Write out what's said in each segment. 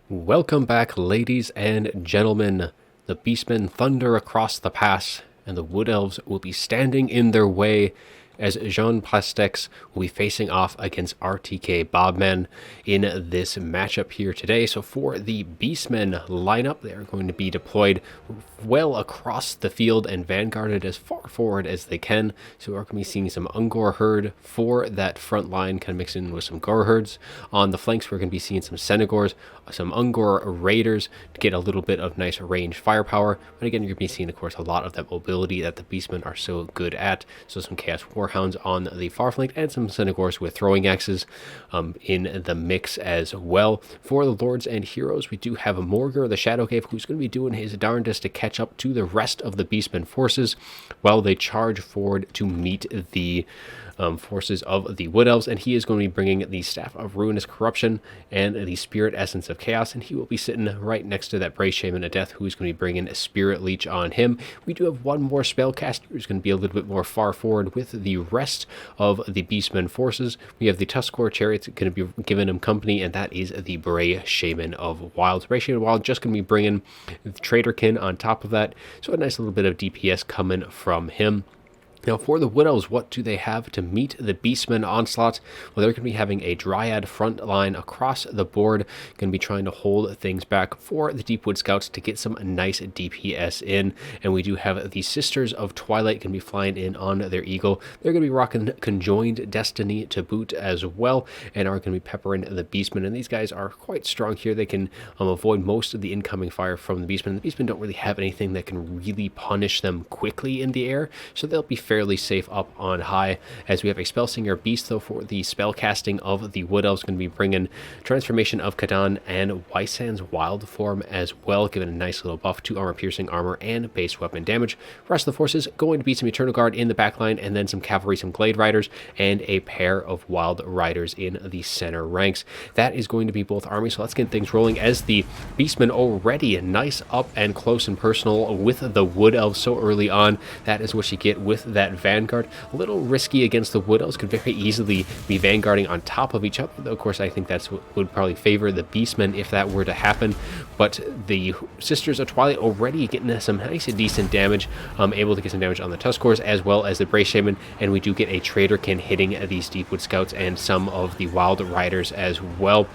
Welcome back, ladies and gentlemen. The Beastmen thunder across the pass, and the Wood Elves will be standing in their way as Jean Pastex will be facing off against RTK Bobman in this matchup here today. So for the Beastmen lineup, they are going to be deployed well across the field and vanguarded as far forward as they can. So we're going to be seeing some Ungor herd for that front line, kind of mixed in with some Gore herds. On the flanks, we're going to be seeing some Senegors, some Ungor raiders to get a little bit of nice range firepower. But again, you're going to be seeing, of course, a lot of that mobility that the Beastmen are so good at. So some Chaos Warhounds on the far flank and some Senegors with throwing axes in the mix as well. For the Lords and Heroes, we do have a Morgar, the Shadowcave, who's going to be doing his darndest to catch up to the rest of the Beastmen forces while they charge forward to meet the forces of the Wood Elves, and he is going to be bringing the Staff of Ruinous Corruption and the Spirit Essence of Chaos, and he will be sitting right next to that Brave Shaman of Death, who is going to be bringing a Spirit Leech on him. We do have one more spellcaster who's going to be a little bit more far forward with the rest of the Beastmen forces. We have the Tuskor Chariots going to be giving him company, and that is the Brave Shaman of Wild. Brave Shaman of Wild just going to be bringing Traderkin on top of that, so a nice little bit of DPS coming from him. Now, for the Wood Elves, what do they have to meet the Beastmen onslaught? Well, they're going to be having a Dryad front line across the board, going to be trying to hold things back for the Deepwood Scouts to get some nice DPS in. And we do have the Sisters of Twilight going to be flying in on their Eagle. They're going to be rocking Conjoined Destiny to boot as well, and are going to be peppering the Beastmen. And these guys are quite strong here. They can avoid most of the incoming fire from the Beastmen. The Beastmen don't really have anything that can really punish them quickly in the air, so they'll be fairly safe up on high. As we have a Spellsinger Beast, though, for the spell casting of the Wood Elves, going to be bringing Transformation of Kadan and Wysand's Wild Form as well, giving a nice little buff to armor piercing, armor, and base weapon damage. The rest of the forces going to be some Eternal Guard in the backline, and then some Cavalry, some Glade Riders, and a pair of Wild Riders in the center ranks. That is going to be both armies, so let's get things rolling as the Beastmen already nice up and close and personal with the Wood Elves so early on. That is what you get with that Vanguard. A little risky against the Wood Elves, could very easily be vanguarding on top of each other, though of course I think that's what would probably favor the Beastmen if that were to happen. But the Sisters of Twilight already getting some nice decent damage, able to get some damage on the Tuskors as well as the Brave Shaman, and we do get a Traderkin hitting these Deepwood Scouts and some of the Wild Riders as well.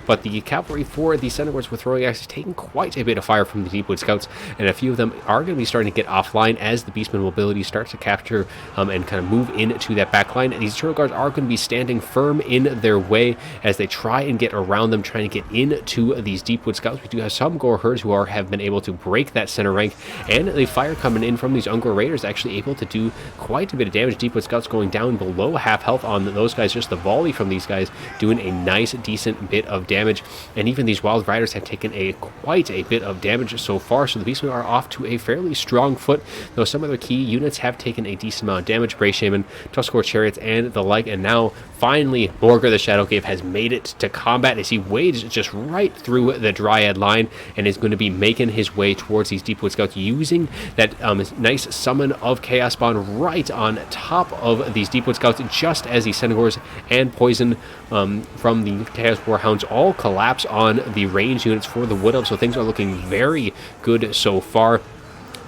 But the Cavalry for the Senegors with throwing axes taking quite a bit of fire from the Deepwood Scouts, and a few of them are going to be starting to get offline as the Beastmen mobility starts to capture and kind of move into that back line. And these Eternal Guards are going to be standing firm in their way as they try and get around them, trying to get into these Deepwood Scouts. We do have some Gore herds who have been able to break that center rank, and the fire coming in from these Ungor Raiders actually able to do quite a bit of damage. Deepwood Scouts going down below half health on those guys. Just the volley from these guys doing a nice decent bit of damage, and even these Wild Riders have taken quite a bit of damage so far, so the Beastmen are off to a fairly strong foot, though some of their key units have taken a decent amount of damage. Brave Shaman, Tuskor Chariots, and the like, and now finally Morgar the Shadowcave has made it to combat as he wades just right through the Dryad line and is going to be making his way towards these Deepwood Scouts, using that nice summon of Chaos Bond right on top of these Deepwood Scouts, just as the Senegors and Poison from the Chaos Warhounds all collapse on the range units for the Wood Elves, so things are looking very good so far.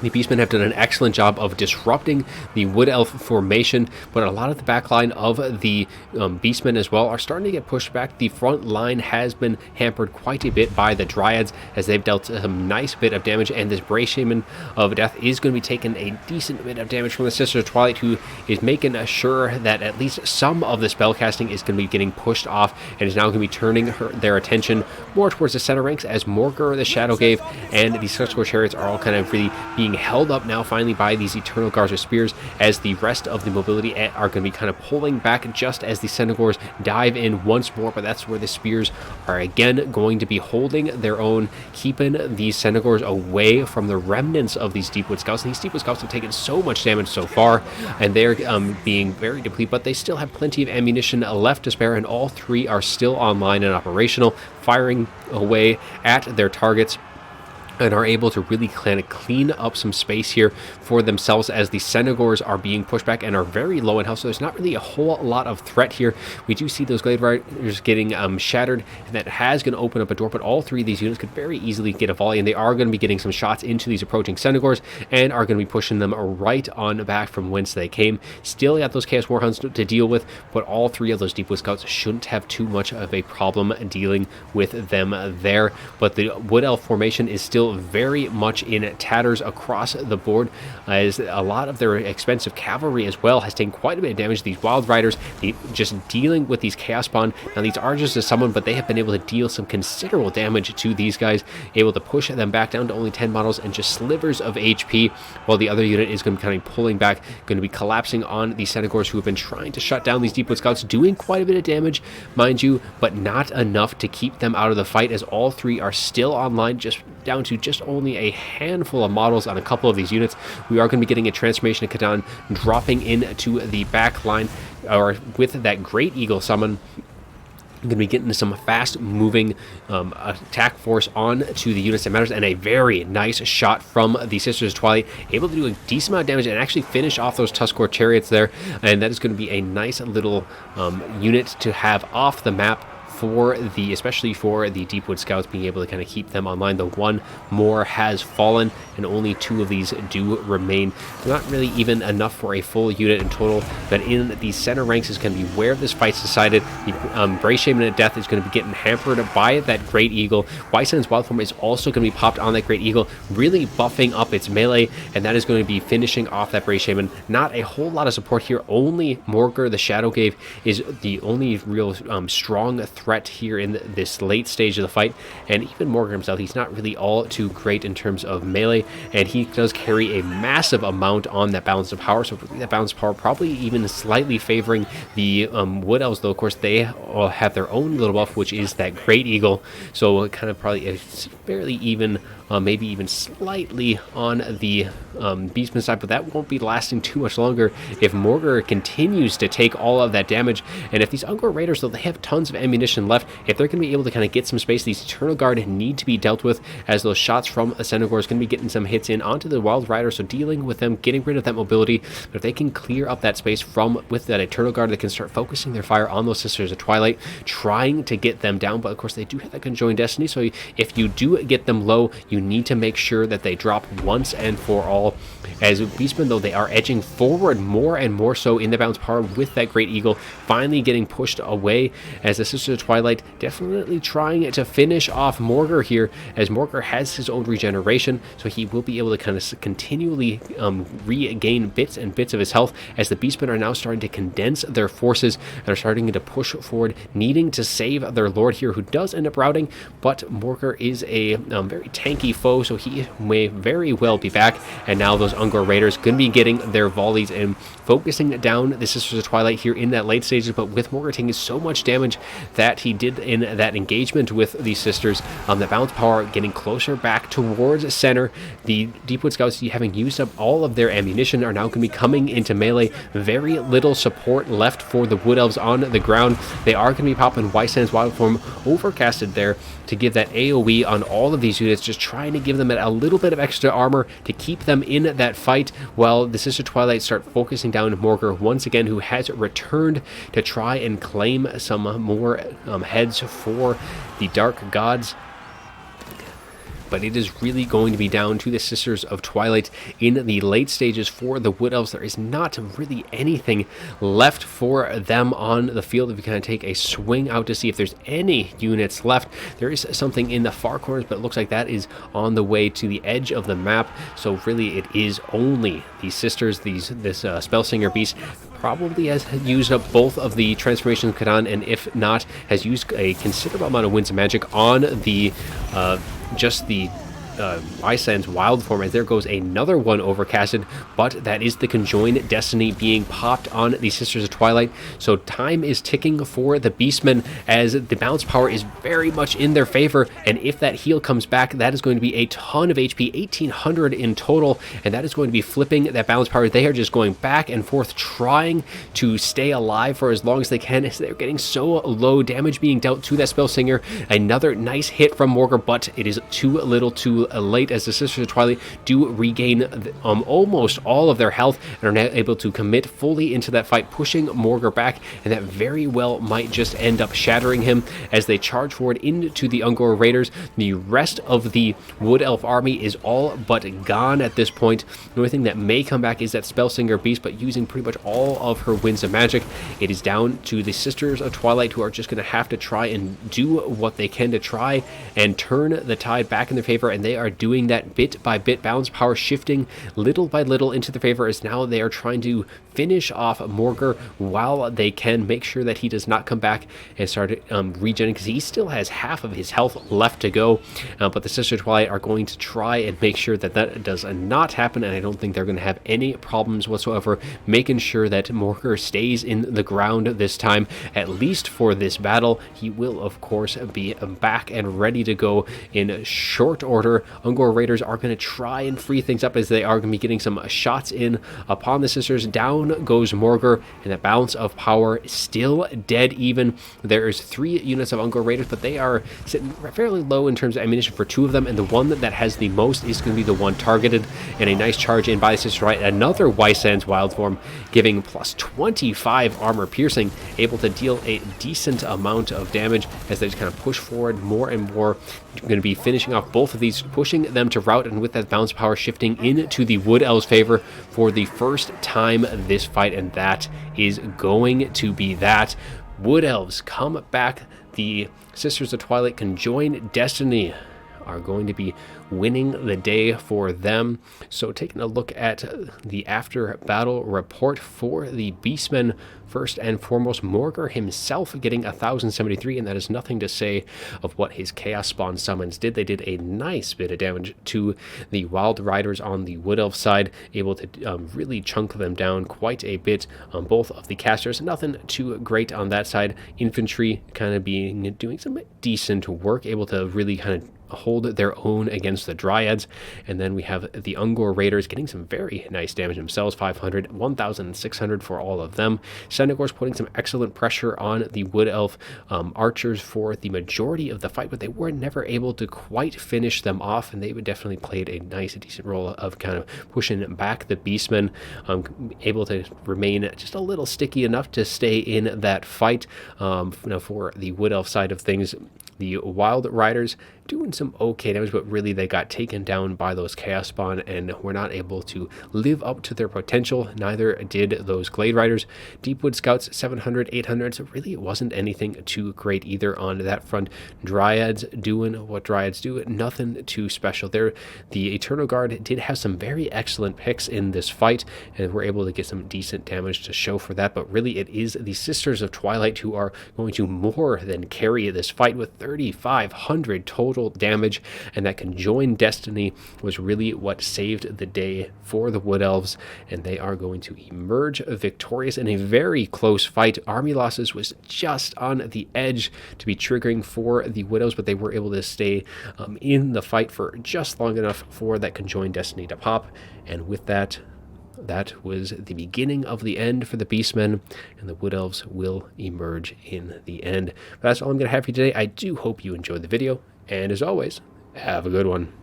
The Beastmen have done an excellent job of disrupting the Wood Elf formation, but a lot of the back line of the Beastmen as well are starting to get pushed back. The front line has been hampered quite a bit by the Dryads as they've dealt a nice bit of damage, and this Brave Shaman of Death is going to be taking a decent bit of damage from the Sisters of Twilight, who is making sure that at least some of the spellcasting is going to be getting pushed off, and is now going to be turning their attention more towards the center ranks as Morgar the Shadowcave and the Tuskor Chariots are all kind of really being held up now finally by these Eternal Guards of Spears, as the rest of the mobility are going to be kind of pulling back just as the Senegors dive in once more. But that's where the Spears are again going to be holding their own, keeping these Senegors away from the remnants of these Deepwood Scouts. And these Deepwood Scouts have taken so much damage so far, and they're being very depleted, but they still have plenty of ammunition left to spare, and all three are still online and operational, firing away at their targets. and are able to really kind of clean up some space here for themselves as the Senegors are being pushed back and are very low in health, so there's not really a whole lot of threat here. We do see those Glade Riders getting shattered, and that has going to open up a door, but all three of these units could very easily get a volley, and they are going to be getting some shots into these approaching Senegors and are going to be pushing them right on back from whence they came. Still got those Chaos Warhounds to deal with, but all three of those Deepwood Scouts shouldn't have too much of a problem dealing with them there, but the Wood Elf formation is still very much in tatters across the board, as a lot of their expensive cavalry as well has taken quite a bit of damage. These Wild Riders just dealing with these Chaos Spawn. Now these are just a summon, but they have been able to deal some considerable damage to these guys, able to push them back down to only 10 models and just slivers of HP, while the other unit is going to be kind of pulling back, going to be collapsing on the Senegors who have been trying to shut down these Deepwood Scouts, doing quite a bit of damage, mind you, but not enough to keep them out of the fight, as all three are still online, just down to just only a handful of models on a couple of these units. We are going to be getting a transformation of Kadan dropping into the back line, or with that Great Eagle summon. I'm going to be getting some fast-moving attack force on to the units that matters, and a very nice shot from the Sisters of Twilight, able to do a decent amount of damage and actually finish off those Tuskor chariots there, and that is going to be a nice little unit to have off the map, especially for the Deepwood Scouts, being able to kind of keep them online. The one more has fallen, and only two of these do remain. They're not really even enough for a full unit in total, but in the center ranks is going to be where this fight's decided. The Bray Shaman of Death is going to be getting hampered by that Great Eagle. Wysen's Wild Form is also going to be popped on that Great Eagle, really buffing up its melee, and that is going to be finishing off that Bray Shaman. Not a whole lot of support here. Only Morgur the Shadowglaive is the only real strong threat here in this late stage of the fight, and even Morgur himself, he's not really all too great in terms of melee, and he does carry a massive amount on that balance of power, so that balance of power probably even slightly favoring the Wood Elves, though of course they all have their own little buff, which is that Great Eagle, so kind of probably a fairly even, maybe even slightly on the Beastman side, but that won't be lasting too much longer if Morgur continues to take all of that damage. And if these Ungor Raiders, though, they have tons of ammunition left, if they're going to be able to kind of get some space, these Eternal Guard need to be dealt with, as those shots from a Senegor is going to be getting some hits in onto the Wild Rider, so dealing with them, getting rid of that mobility. But if they can clear up that space with that Eternal Guard, they can start focusing their fire on those Sisters of Twilight, trying to get them down. But of course they do have that Conjoined Destiny, so if you do get them low, you need to make sure that they drop once and for all. As Beastmen, though, they are edging forward more and more so in the balance power, with that Great Eagle finally getting pushed away, as the Sisters of Twilight definitely trying to finish off Morgur here, as Morgur has his own regeneration, so he will be able to kind of continually regain bits and bits of his health, as the Beastmen are now starting to condense their forces and are starting to push forward, needing to save their lord here, who does end up routing, but Morgur is a very tanky foe, so he may very well be back. And now those Ungor Raiders going to be getting their volleys and focusing down the Sisters of Twilight here in that late stages, but with Morgur taking so much damage that he did in that engagement with the Sisters, the balance power getting closer back towards center. The Deepwood Scouts, having used up all of their ammunition, are now going to be coming into melee. Very little support left for the Wood Elves on the ground. They are going to be popping Wysen's Wild Form Overcasted there to give that AoE on all of these units, just trying to give them a little bit of extra armor to keep them in that fight, while the Sister Twilight start focusing down Morgur once again, who has returned to try and claim some more heads for the Dark Gods. But it is really going to be down to the Sisters of Twilight in the late stages for the Wood Elves. There is not really anything left for them on the field. If you kind of take a swing out to see if there's any units left, there is something in the far corners, but it looks like that is on the way to the edge of the map. So really it is only the Sisters, this Spellsinger Beast, probably has used up both of the transformations of Kadan, and if not, has used a considerable amount of Winds of Magic on the just the Wysen's Wild Form, as there goes another one overcasted, but that is the Conjoined Destiny being popped on the Sisters of Twilight. So time is ticking for the Beastmen, as the balance power is very much in their favor, and if that heal comes back, that is going to be a ton of HP, 1800 in total, and that is going to be flipping that balance power. They are just going back and forth, trying to stay alive for as long as they can, as they're getting so low. Damage being dealt to that Spellsinger. Another nice hit from Morgur, but it is too little too too late, as the Sisters of Twilight do regain almost all of their health and are now able to commit fully into that fight, pushing Morgar back, and that very well might just end up shattering him as they charge forward into the Ungor Raiders. The rest of the Wood Elf army is all but gone at this point. The only thing that may come back is that Spellsinger Beast, but using pretty much all of her winds of magic, it is down to the Sisters of Twilight, who are just going to have to try and do what they can to try and turn the tide back in their favor, and they are doing that bit by bit. Balance power shifting little by little into their favor, as now they are trying to finish off Morgar while they can, make sure that he does not come back and start regenerating, because he still has half of his health left to go. But the Sisters of Twilight are going to try and make sure that that does not happen, and I don't think they're going to have any problems whatsoever making sure that Morgar stays in the ground this time, at least for this battle. He will, of course, be back and ready to go in short order. Ungor Raiders are going to try and free things up, as they are going to be getting some shots in upon the Sisters. Down goes Morgar, and the balance of power is still dead even. There is 3 units of Ungor Raiders, but they are sitting fairly low in terms of ammunition for 2 of them, and the one that has the most is going to be the one targeted, and a nice charge in by the Sisters. Right, another Wysands wild form, giving plus 25 armor piercing, able to deal a decent amount of damage as they just kind of push forward more and more. Going to be finishing off both of these, pushing them to rout, and with that balance power shifting into the Wood Elves' favor for the first time this fight, and that is going to be that. Wood Elves come back. The Sisters of Twilight Conjoined Destiny are going to be winning the day for them. So taking a look at the after battle report for the Beastmen, first and foremost, Morgar himself getting 1073, and that is nothing to say of what his Chaos Spawn summons did. They did a nice bit of damage to the Wild Riders on the Wood Elf side, able to really chunk them down quite a bit on both of the casters. Nothing too great on that side. Infantry kind of doing some decent work, able to really kind of hold their own against the Dryads. And then we have the Ungor Raiders getting some very nice damage themselves, 500, 1,600 for all of them. Centaurs putting some excellent pressure on the Wood Elf archers for the majority of the fight, but they were never able to quite finish them off, and they would definitely played a nice, decent role of kind of pushing back the Beastmen, able to remain just a little sticky enough to stay in that fight. For the Wood Elf side of things, the Wild Riders doing some okay damage, but really they got taken down by those Chaos Spawn and were not able to live up to their potential. Neither did those Glade Riders. Deepwood Scouts 700, 800, so really it wasn't anything too great either on that front. Dryads doing what Dryads do, nothing too special there. The Eternal Guard did have some very excellent picks in this fight, and were able to get some decent damage to show for that, but really it is the Sisters of Twilight who are going to more than carry this fight with 3,500 total damage, and that Conjoined Destiny was really what saved the day for the Wood Elves, and they are going to emerge victorious in a very close fight. Army losses was just on the edge to be triggering for the Wood Elves, but they were able to stay in the fight for just long enough for that Conjoined Destiny to pop, and with that, that was the beginning of the end for the Beastmen, and the Wood Elves will emerge in the end. But that's all I'm going to have for you today. I do hope you enjoyed the video, and as always, have a good one.